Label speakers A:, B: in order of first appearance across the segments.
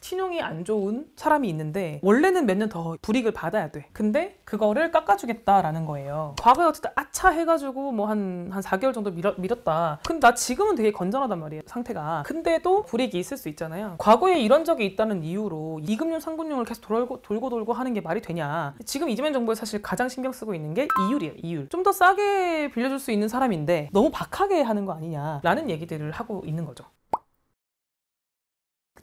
A: 신용이 안 좋은 사람이 있는데 원래는 몇 년 더 불이익을 받아야 돼. 근데 그거를 깎아주겠다라는 거예요. 과거에 어쨌든 아차 해가지고 뭐 한 4개월 정도 밀었다. 근데 나 지금은 되게 건전하단 말이에요, 상태가. 근데도 불이익이 있을 수 있잖아요. 과거에 이런 적이 있다는 이유로 2금융, 3금융을 계속 돌고 하는 게 말이 되냐. 지금 이재명 정부에서 사실 가장 신경 쓰고 있는 게 이율이에요, 이율. 좀 더 싸게 빌려줄 수 있는 사람인데 너무 박하게 하는 거 아니냐라는 얘기들을 하고 있는 거죠.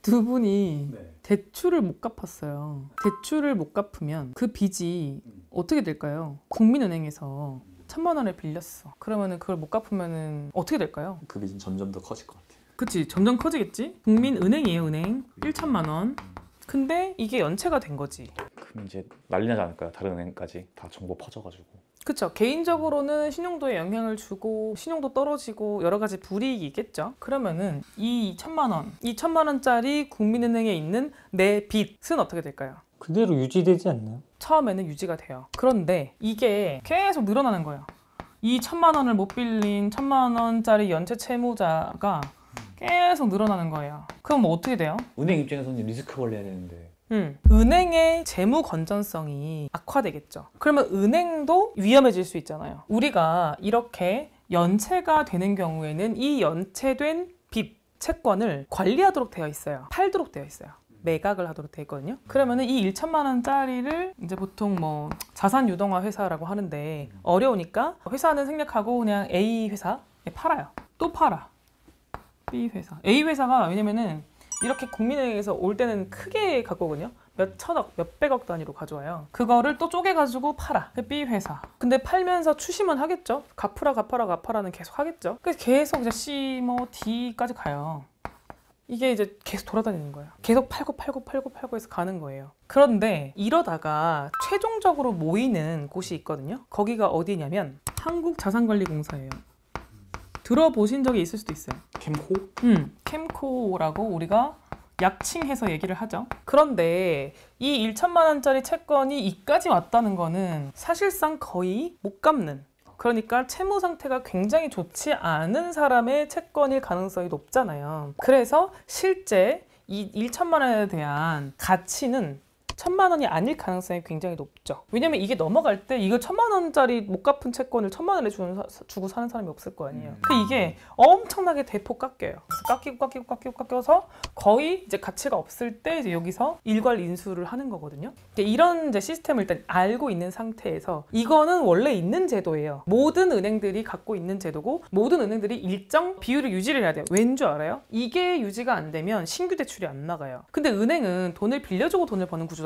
A: 두 분이 대출을 못 갚았어요. 대출을 못 갚으면 그 빚이 어떻게 될까요? 국민은행에서 1,000만 원을 빌렸어. 그러면은 그걸 못 갚으면은 어떻게 될까요?
B: 그 빚은 점점 더 커질 것 같아요.
A: 그치, 점점 커지겠지? 국민은행이에요, 은행. 1,000만 원. 근데 이게 연체가 된 거지.
B: 그럼 이제 난리 나지 않을까요? 다른 은행까지 다 정보 퍼져가지고.
A: 그쵸. 개인적으로는 신용도에 영향을 주고 신용도 떨어지고 여러 가지 불이익이 있겠죠. 그러면은 이 2,000만 원, 2,000만 원짜리 국민은행에 있는 내 빚은 어떻게 될까요?
C: 그대로 유지되지 않나요?
A: 처음에는 유지가 돼요. 그런데 이게 계속 늘어나는 거예요. 이 1,000만 원을 못 빌린 1,000만 원짜리 연체 채무자가 계속 늘어나는 거예요. 그럼 뭐 어떻게 돼요?
B: 은행 입장에서는 리스크 관리해야 되는데.
A: 은행의 재무 건전성이 악화되겠죠. 그러면 은행도 위험해질 수 있잖아요. 우리가 이렇게 연체가 되는 경우에는 이 연체된 빚, 채권을 관리하도록 되어 있어요. 팔도록 되어 있어요. 매각을 하도록 되어 있거든요. 그러면은 이 1,000만 원짜리를 이제 보통 뭐 자산 유동화 회사라고 하는데 어려우니까 회사는 생략하고 그냥 A 회사에 팔아요. 또 팔아. B 회사. A 회사가 왜냐면은 이렇게 국민은행에서 올 때는 크게 갖고거든요. 몇 천억, 몇백억 단위로 가져와요. 그거를 또 쪼개가지고 팔아. B 회사. 근데 팔면서 추심은 하겠죠. 갚아라는 계속 하겠죠. 그래서 계속 이제 C, 뭐 D까지 가요. 이게 이제 계속 돌아다니는 거예요. 계속 팔고 해서 가는 거예요. 그런데 이러다가 최종적으로 모이는 곳이 있거든요. 거기가 어디냐면 한국자산관리공사예요. 들어보신 적이 있을 수도 있어요.
B: 캠코?
A: 캠코라고 우리가 약칭해서 얘기를 하죠. 그런데 이 1,000만 원짜리 채권이 이까지 왔다는 거는 사실상 거의 못 갚는, 그러니까 채무 상태가 굉장히 좋지 않은 사람의 채권일 가능성이 높잖아요. 그래서 실제 이 1,000만 원에 대한 가치는 1,000만 원이 아닐 가능성이 굉장히 높죠. 왜냐면 이게 넘어갈 때 이거 1,000만 원짜리 못 갚은 채권을 1,000만 원에 주고 사는 사람이 없을 거 아니에요. 그 이게 엄청나게 대폭 깎여요. 그래서 깎여서 거의 이제 가치가 없을 때 이제 여기서 일괄 인수를 하는 거거든요. 이런 이제 시스템을 일단 알고 있는 상태에서 이거는 원래 있는 제도예요. 모든 은행들이 갖고 있는 제도고 모든 은행들이 일정 비율을 유지를 해야 돼요. 왠 줄 알아요? 이게 유지가 안 되면 신규 대출이 안 나가요. 근데 은행은 돈을 빌려주고 돈을 버는 구조잖아요.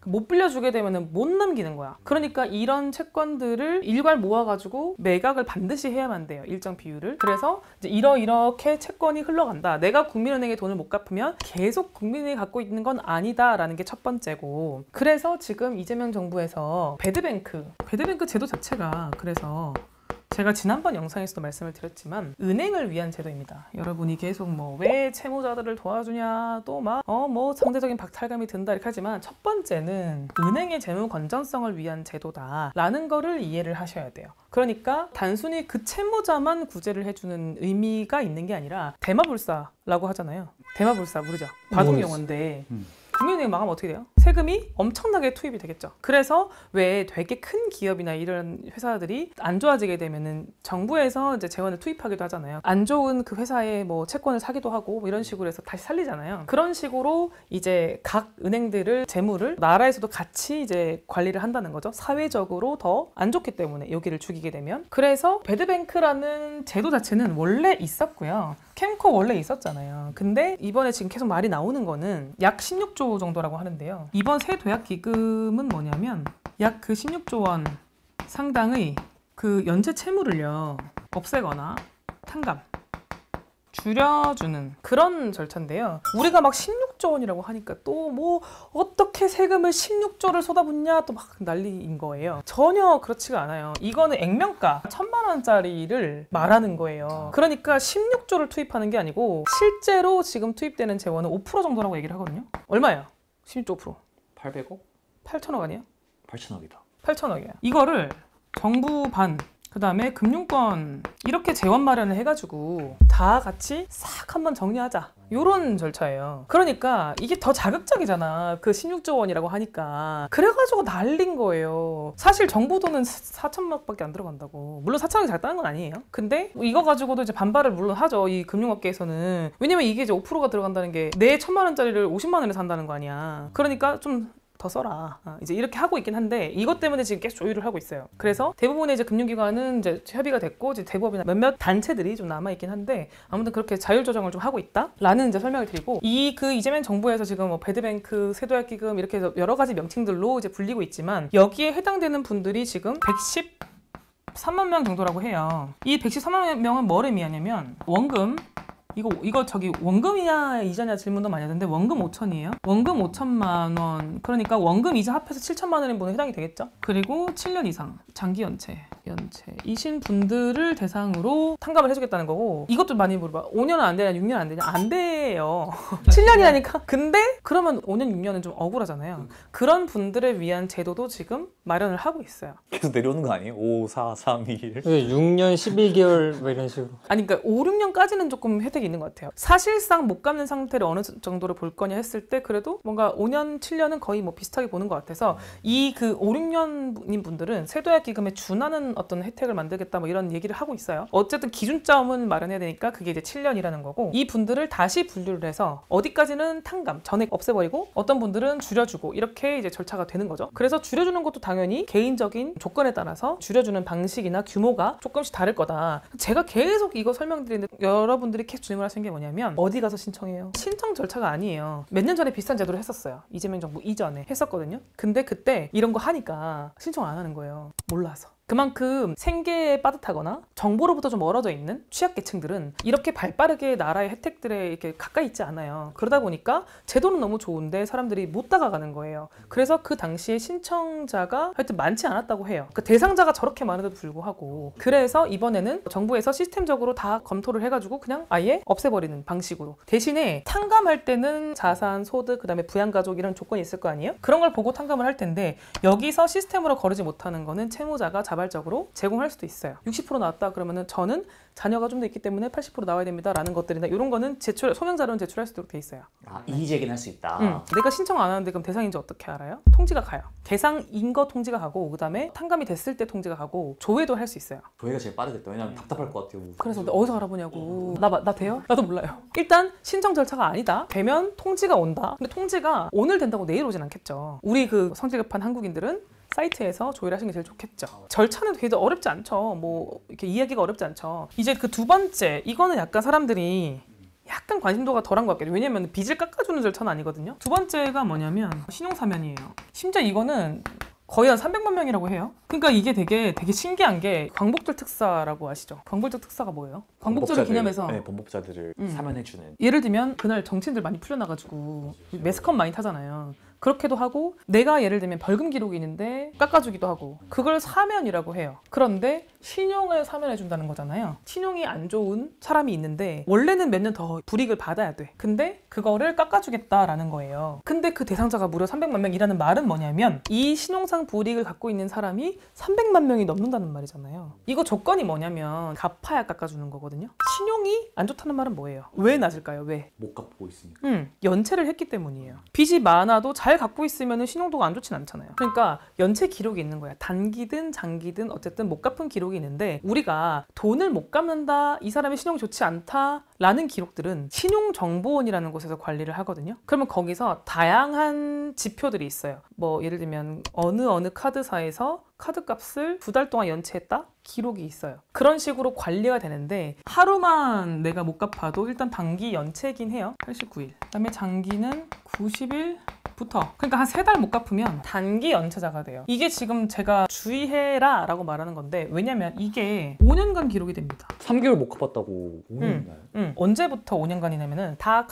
A: 못 빌려주게 되면 못 남기는 거야. 그러니까 이런 채권들을 일괄 모아가지고 매각을 반드시 해야만 돼요. 일정 비율을. 그래서 이제 이렇게 채권이 흘러간다. 내가 국민은행에 돈을 못 갚으면 계속 국민은행이 갖고 있는 건 아니다라는 게 첫 번째고. 그래서 지금 이재명 정부에서 배드뱅크 제도 자체가 그래서 제가 지난번 영상에서도 말씀을 드렸지만 은행을 위한 제도입니다. 여러분이 계속 뭐 왜 채무자들을 도와주냐 또 막 뭐 상대적인 박탈감이 든다 이렇게 하지만 첫 번째는 은행의 재무 건전성을 위한 제도다라는 거를 이해를 하셔야 돼요. 그러니까 단순히 그 채무자만 구제를 해주는 의미가 있는 게 아니라 대마불사라고 하잖아요. 대마불사 모르죠? 바둑 용어인데 국민은행 망하면 어떻게 돼요? 세금이 엄청나게 투입이 되겠죠. 그래서 왜 되게 큰 기업이나 이런 회사들이 안 좋아지게 되면은 정부에서 이제 재원을 투입하기도 하잖아요. 안 좋은 그 회사에 뭐 채권을 사기도 하고 뭐 이런 식으로 해서 다시 살리잖아요. 그런 식으로 이제 각 은행들을 재무를 나라에서도 같이 이제 관리를 한다는 거죠. 사회적으로 더 안 좋기 때문에 여기를 죽이게 되면. 그래서 배드뱅크라는 제도 자체는 원래 있었고요. 캠코 원래 있었잖아요. 근데 이번에 지금 계속 말이 나오는 거는 약 16조 정도라고 하는데요. 이번 새 도약 기금은 뭐냐면 약 그 16조 원 상당의 그 연체 채무를요 없애거나 탕감 줄여주는 그런 절차인데요. 우리가 막 16조 원이라고 하니까 또 뭐 어떻게 세금을 16조를 쏟아붓냐 또 막 난리인 거예요. 전혀 그렇지가 않아요. 이거는 액면가 1,000만 원짜리를 말하는 거예요. 그러니까 16조를 투입하는 게 아니고 실제로 지금 투입되는 재원은 5% 정도라고 얘기를 하거든요. 얼마예요? 16조 5%.
B: 800억?
A: 8천억 아니에요?
B: 8천억이다.
A: 8천억이에요. 이거를 정부 반 그다음에 금융권 이렇게 재원 마련을 해가지고 다 같이 싹 한번 정리하자. 요런 절차예요. 그러니까 이게 더 자극적이잖아. 그 16조 원이라고 하니까. 그래가지고 날린 거예요. 사실 정부돈은 4천억밖에 안 들어간다고. 물론 4천억이 작다는 건 아니에요. 근데 이거 가지고도 이제 반발을 물론 하죠. 이 금융업계에서는. 왜냐면 이게 이제 5%가 들어간다는 게 내 1,000만 원짜리를 50만 원에 산다는 거 아니야. 그러니까 좀 더 써라. 이제 이렇게 하고 있긴 한데 이것 때문에 지금 계속 조율을 하고 있어요. 그래서 대부분의 이제 금융기관은 이제 협의가 됐고 이제 대법이나 몇몇 단체들이 좀 남아 있긴 한데 아무튼 그렇게 자율 조정을 좀 하고 있다라는 이제 설명을 드리고 그 이재명 정부에서 지금 뭐 배드뱅크, 세도약기금 이렇게 해서 여러 가지 명칭들로 이제 불리고 있지만 여기에 해당되는 분들이 지금 113만 명 정도라고 해요. 이 113만 명은 뭐를 의미하냐면 원금 이거 저기 원금이냐 이자냐 질문도 많이 하던데 원금 5천이에요. 원금 5천만 원. 그러니까 원금 이자 합해서 7천만 원인 분은 해당이 되겠죠. 그리고 7년 이상 장기 연체이신 분들을 대상으로 탕감을 해주겠다는 거고 이것도 많이 물어봐. 5년은 안 되냐 6년 안 되냐. 안 돼요. 7년이라니까. 근데 그러면 5년 6년은 좀 억울하잖아요. 그런 분들을 위한 제도도 지금 마련을 하고 있어요.
B: 계속 내려오는 거 아니에요? 5, 4, 3, 2, 1
C: 6년 11개월 뭐 이런 식으로.
A: 아니 그러니까 5, 6년까지는 조금 혜택이 있는 것 같아요. 사실상 못 갚는 상태를 어느 정도로 볼 거냐 했을 때 그래도 뭔가 5년, 7년은 거의 뭐 비슷하게 보는 것 같아서 이 그 5, 6년인 분들은 세도약 기금에 준하는 어떤 혜택을 만들겠다 뭐 이런 얘기를 하고 있어요. 어쨌든 기준점은 마련해야 되니까 그게 이제 7년이라는 거고 이 분들을 다시 분류를 해서 어디까지는 탕감, 전액 없애버리고 어떤 분들은 줄여주고 이렇게 이제 절차가 되는 거죠. 그래서 줄여주는 것도 당연히 개인적인 조건에 따라서 줄여주는 방식이나 규모가 조금씩 다를 거다. 제가 계속 이거 설명드리는데 여러분들이 계속 질문하시는 게 뭐냐면 어디 가서 신청해요? 신청 절차가 아니에요. 몇 년 전에 비슷한 제도를 했었어요. 이재명 정부 이전에 했었거든요. 근데 그때 이런 거 하니까 신청 안 하는 거예요. 몰라서. 그만큼 생계에 빠듯하거나 정보로부터 좀 멀어져 있는 취약계층들은 이렇게 발빠르게 나라의 혜택들에 이렇게 가까이 있지 않아요. 그러다 보니까 제도는 너무 좋은데 사람들이 못 다가가는 거예요. 그래서 그 당시에 신청자가 하여튼 많지 않았다고 해요. 그 대상자가 저렇게 많은데도 불구하고 그래서 이번에는 정부에서 시스템적으로 다 검토를 해가지고 그냥 아예 없애버리는 방식으로 대신에 탕감할 때는 자산, 소득, 그다음에 부양가족 이런 조건이 있을 거 아니에요? 그런 걸 보고 탕감을 할 텐데 여기서 시스템으로 거르지 못하는 거는 채무자가 자발적으로 제공할 수도 있어요. 60% 나왔다 그러면은 저는 자녀가 좀 더 있기 때문에 80% 나와야 됩니다 라는 것들이나 이런 거는 소명 자료는 제출할 수 있도록 돼 있어요.
D: 이의제기는 할 수 있다.
A: 내가 신청 안 하는데 그럼 대상인지 어떻게 알아요? 통지가 가요. 대상인 거 통지가 가고 그다음에 탕감이 됐을 때 통지가 가고 조회도 할 수 있어요.
D: 조회가 제일 빠르겠다. 왜냐면 답답할 것 같아요.
A: 그래서 어디서 알아보냐고. 나 돼요? 나도 몰라요. 일단 신청 절차가 아니다. 되면 통지가 온다. 근데 통지가 오늘 된다고 내일 오진 않겠죠. 우리 그 성질급한 한국인들은 사이트에서 조회를 하시는 게 제일 좋겠죠. 절차는 되게 어렵지 않죠. 뭐 이렇게 이해하기가 어렵지 않죠. 이제 그 두 번째 이거는 약간 사람들이 약간 관심도가 덜한 것 같아요. 왜냐면 빚을 깎아주는 절차는 아니거든요. 두 번째가 뭐냐면 신용사면이에요. 심지어 이거는 거의 한 300만 명이라고 해요. 그러니까 이게 되게 신기한 게 광복절 특사라고 아시죠? 광복절 특사가 뭐예요? 광복절을 기념해서
B: 네, 범법자들을 사면해주는.
A: 예를 들면 그날 정치인들 많이 풀려나가지고 매스컴 많이 타잖아요. 그렇게도 하고 내가 예를 들면 벌금 기록이 있는데 깎아주기도 하고 그걸 사면이라고 해요. 그런데 신용을 사면해준다는 거잖아요. 신용이 안 좋은 사람이 있는데 원래는 몇 년 더 불이익을 받아야 돼. 근데 그거를 깎아주겠다라는 거예요. 근데 그 대상자가 무려 300만 명이라는 말은 뭐냐면 이 신용상 불이익을 갖고 있는 사람이 300만 명이 넘는다는 말이잖아요. 이거 조건이 뭐냐면 갚아야 깎아주는 거거든요. 신용이 안 좋다는 말은 뭐예요? 왜 낮을까요? 왜?
D: 못 갚고 있으니까.
A: 연체를 했기 때문이에요. 빚이 많아도 잘 갖고 있으면 신용도가 안 좋진 않잖아요. 그러니까 연체 기록이 있는 거야. 단기든 장기든 어쨌든 못 갚은 기록이 있는데 우리가 돈을 못 갚는다, 이 사람의 신용이 좋지 않다라는 기록들은 신용정보원이라는 곳에서 관리를 하거든요. 그러면 거기서 다양한 지표들이 있어요. 뭐 예를 들면 어느 카드사에서 카드값을 2달 동안 연체했다? 기록이 있어요. 그런 식으로 관리가 되는데 하루만 내가 못 갚아도 일단 단기 연체긴 해요. 89일. 그다음에 장기는 90일부터. 그러니까 한 3달 못 갚으면 단기 연체자가 돼요. 이게 지금 제가 주의해라 라고 말하는 건데 왜냐면 이게 5년간 기록이 됩니다.
B: 3개월 못 갚았다고 5년이나요?
A: 언제부터 5년간이냐면은 다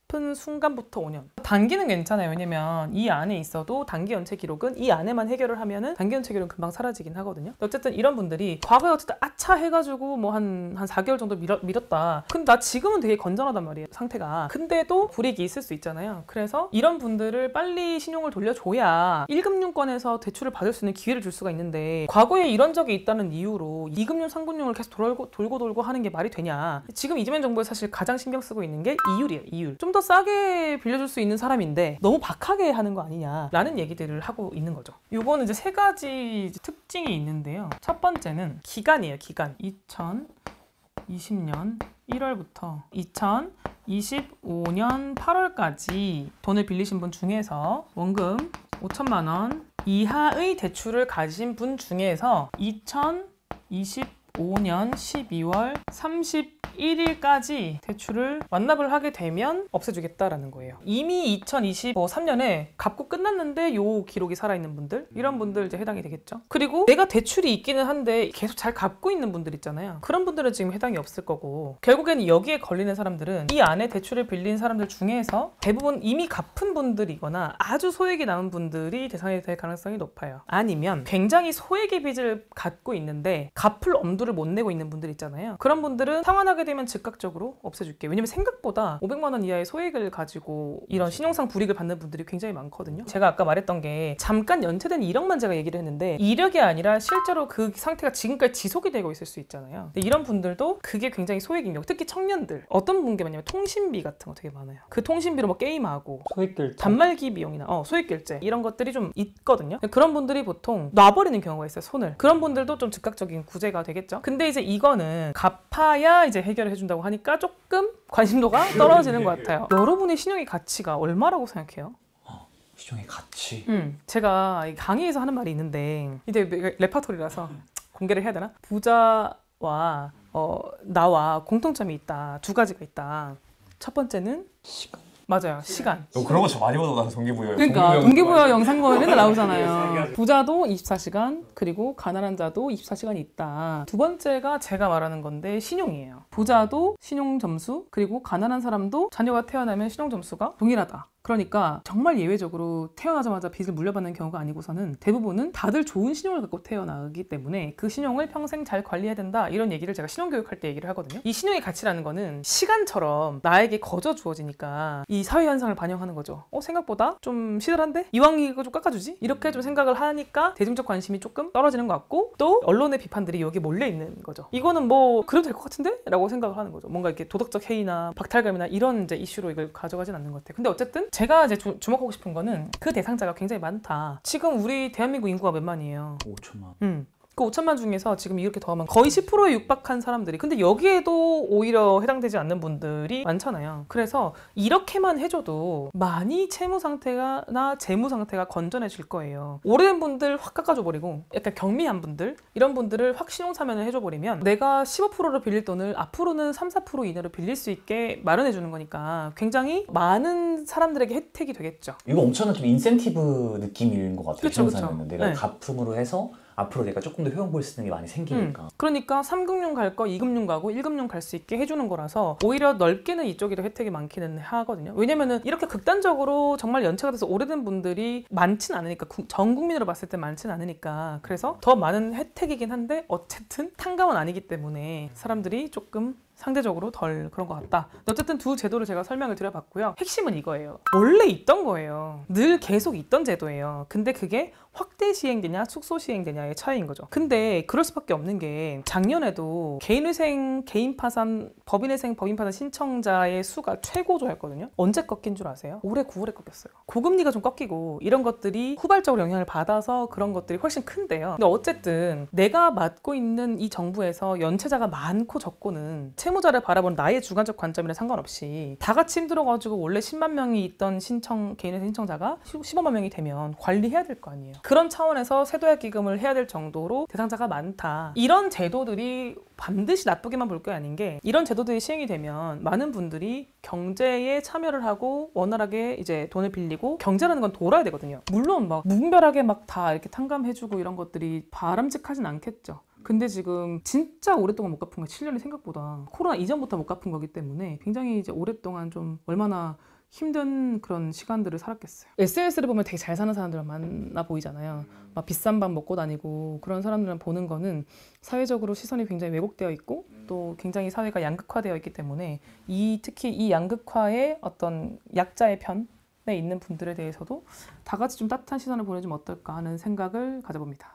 A: 싶은 순간부터 5년. 단기는 괜찮아요. 왜냐면 이 안에 있어도 단기 연체 기록은 이 안에만 해결을 하면은 단기 연체 기록은 금방 사라지긴 하거든요. 어쨌든 이런 분들이 과거에 어쨌든 아차 해가지고 뭐 한 4개월 정도 미뤘다. 근데 나 지금은 되게 건전하단 말이에요. 상태가. 근데도 불이익이 있을 수 있잖아요. 그래서 이런 분들을 빨리 신용을 돌려줘야 1금융권에서 대출을 받을 수 있는 기회를 줄 수가 있는데 과거에 이런 적이 있다는 이유로 2금융, 3금융을 계속 돌고 하는 게 말이 되냐. 지금 이재명 정부에서 사실 가장 신경 쓰고 있는 게 이율이에요. 이율. 좀 더 싸게 빌려줄 수 있는 사람인데 너무 박하게 하는 거 아니냐라는 얘기들을 하고 있는 거죠. 요거는 이제 3가지 특징이 있는데요. 첫 번째는 기간이에요. 기간. 2020년 1월부터 2025년 8월까지 돈을 빌리신 분 중에서 원금 5천만 원 이하의 대출을 가진 분 중에서 2025년 12월 31일까지 대출을 완납을 하게 되면 없애주겠다라는 거예요. 이미 2023년에 갚고 끝났는데 요 기록이 살아있는 분들, 이런 분들 이제 해당이 되겠죠. 그리고 내가 대출이 있기는 한데 계속 잘 갚고 있는 분들 있잖아요. 그런 분들은 지금 해당이 없을 거고, 결국에는 여기에 걸리는 사람들은 이 안에 대출을 빌린 사람들 중에서 대부분 이미 갚은 분들이거나 아주 소액이 남은 분들이 대상이 될 가능성이 높아요. 아니면 굉장히 소액의 빚을 갖고 있는데 갚을 엄두를 못 내고 있는 분들 있잖아요. 그런 분들은 상환하게 되면 즉각적으로 없애줄게. 왜냐면 생각보다 500만 원 이하의 소액을 가지고 이런 신용상 불이익을 받는 분들이 굉장히 많거든요. 제가 아까 말했던 게 잠깐 연체된 이력만 제가 얘기를 했는데 이력이 아니라 실제로 그 상태가 지금까지 지속이 되고 있을 수 있잖아요. 근데 이런 분들도 그게 굉장히 소액인 경우, 특히 청년들 어떤 게 많냐면 통신비 같은 거 되게 많아요. 그 통신비로 뭐 게임하고
C: 소액결제.
A: 단말기 비용이나 소액결제 이런 것들이 좀 있거든요. 그런 분들이 보통 놔버리는 경우가 있어요. 손을. 그런 분들도 좀 즉각적인 구제가 되겠죠. 근데 이제 이거는 갚아야 이제 해결을 해준다고 하니까 조금 관심도가 떨어지는 것 같아요. 여러분의 신용의 가치가 얼마라고 생각해요?
D: 시종의 가치.
A: 제가 강의에서 하는 말이 있는데 이제 레파토리라서 공개를 해야 되나? 부자와 나와 공통점이 있다. 2가지가 있다. 첫 번째는
C: 시간.
A: 맞아요. 시간.
B: 그런 거 저 많이 보다 동기부여.
A: 그러니까 동기부여 영상 보면 맨날 나오잖아요. 부자도 24시간 그리고 가난한 자도 24시간이 있다. 2번째가 제가 말하는 건데 신용이에요. 부자도 신용 점수 그리고 가난한 사람도 자녀가 태어나면 신용 점수가 동일하다. 그러니까 정말 예외적으로 태어나자마자 빚을 물려받는 경우가 아니고서는 대부분은 다들 좋은 신용을 갖고 태어나기 때문에 그 신용을 평생 잘 관리해야 된다. 이런 얘기를 제가 신용교육할 때 얘기를 하거든요. 이 신용의 가치라는 거는 시간처럼 나에게 거저 주어지니까 이 사회 현상을 반영하는 거죠. 생각보다 좀 시들한데? 이왕 이거 좀 깎아주지? 이렇게 좀 생각을 하니까 대중적 관심이 조금 떨어지는 것 같고 또 언론의 비판들이 여기에 몰려있는 거죠. 이거는 뭐 그래도 될 것 같은데? 라고 생각을 하는 거죠. 뭔가 이렇게 도덕적 해이나 박탈감이나 이런 이제 이슈로 이걸 가져가진 않는 것 같아요. 근데 어쨌든 제가 이제 주목하고 싶은 거는 그 대상자가 굉장히 많다. 지금 우리 대한민국 인구가 몇 만이에요?
D: 5천만.
A: 그 5천만 중에서 지금 이렇게 더하면 거의 10%에 육박한 사람들이, 근데 여기에도 오히려 해당되지 않는 분들이 많잖아요. 그래서 이렇게만 해줘도 많이 채무 상태나 재무 상태가 건전해질 거예요. 오래된 분들 확 깎아줘버리고 약간 경미한 분들, 이런 분들을 확 신용사면을 해줘버리면 내가 15%로 빌릴 돈을 앞으로는 3, 4% 이내로 빌릴 수 있게 마련해주는 거니까 굉장히 많은 사람들에게 혜택이 되겠죠.
D: 이거 엄청난 좀 인센티브 느낌인 것 같아요.
A: 그쵸.
D: 신용사면은 내가
A: 네.
D: 가품으로 해서 앞으로 내가 조금 더 효용 볼 수 있는 게 많이 생기니까.
A: 그러니까 3금융 갈 거 2금융 가고 1금융 갈 수 있게 해주는 거라서 오히려 넓게는 이쪽이 더 혜택이 많기는 하거든요. 왜냐면은 이렇게 극단적으로 정말 연체가 돼서 오래된 분들이 많진 않으니까, 전 국민으로 봤을 때 많진 않으니까, 그래서 더 많은 혜택이긴 한데 어쨌든 탕감은 아니기 때문에 사람들이 조금 상대적으로 덜 그런 것 같다. 어쨌든 2 제도를 제가 설명을 드려봤고요. 핵심은 이거예요. 원래 있던 거예요. 늘 계속 있던 제도예요. 근데 그게 확대 시행되냐 축소 시행되냐의 차이인 거죠. 근데 그럴 수밖에 없는 게 작년에도 개인회생, 개인파산, 법인회생, 법인파산 신청자의 수가 최고조였거든요. 언제 꺾인 줄 아세요? 올해 9월에 꺾였어요. 고금리가 좀 꺾이고 이런 것들이 후발적으로 영향을 받아서 그런 것들이 훨씬 큰데요. 근데 어쨌든 내가 맡고 있는 이 정부에서 연체자가 많고 적고는 채무자를 바라보는 나의 주관적 관점이랑 상관없이 다 같이 힘들어가지고 원래 10만 명이 있던 개인회생 신청자가 15만 명이 되면 관리해야 될 거 아니에요. 그런 차원에서 세도약 기금을 해야 될 정도로 대상자가 많다. 이런 제도들이 반드시 나쁘게만 볼 게 아닌 게, 이런 제도들이 시행이 되면 많은 분들이 경제에 참여를 하고 원활하게 이제 돈을 빌리고, 경제라는 건 돌아야 되거든요. 물론 막 무분별하게 막 다 이렇게 탕감해주고 이런 것들이 바람직하진 않겠죠. 근데 지금 진짜 오랫동안 못 갚은 거 7년이 생각보다 코로나 이전부터 못 갚은 거기 때문에 굉장히 이제 오랫동안 좀 얼마나 힘든 그런 시간들을 살았겠어요. SNS를 보면 되게 잘 사는 사람들 많아 보이잖아요. 막 비싼 밥 먹고 다니고 그런 사람들을 보는 거는 사회적으로 시선이 굉장히 왜곡되어 있고 또 굉장히 사회가 양극화되어 있기 때문에 특히 이 양극화의 어떤 약자의 편에 있는 분들에 대해서도 다 같이 좀 따뜻한 시선을 보내주면 어떨까 하는 생각을 가져봅니다.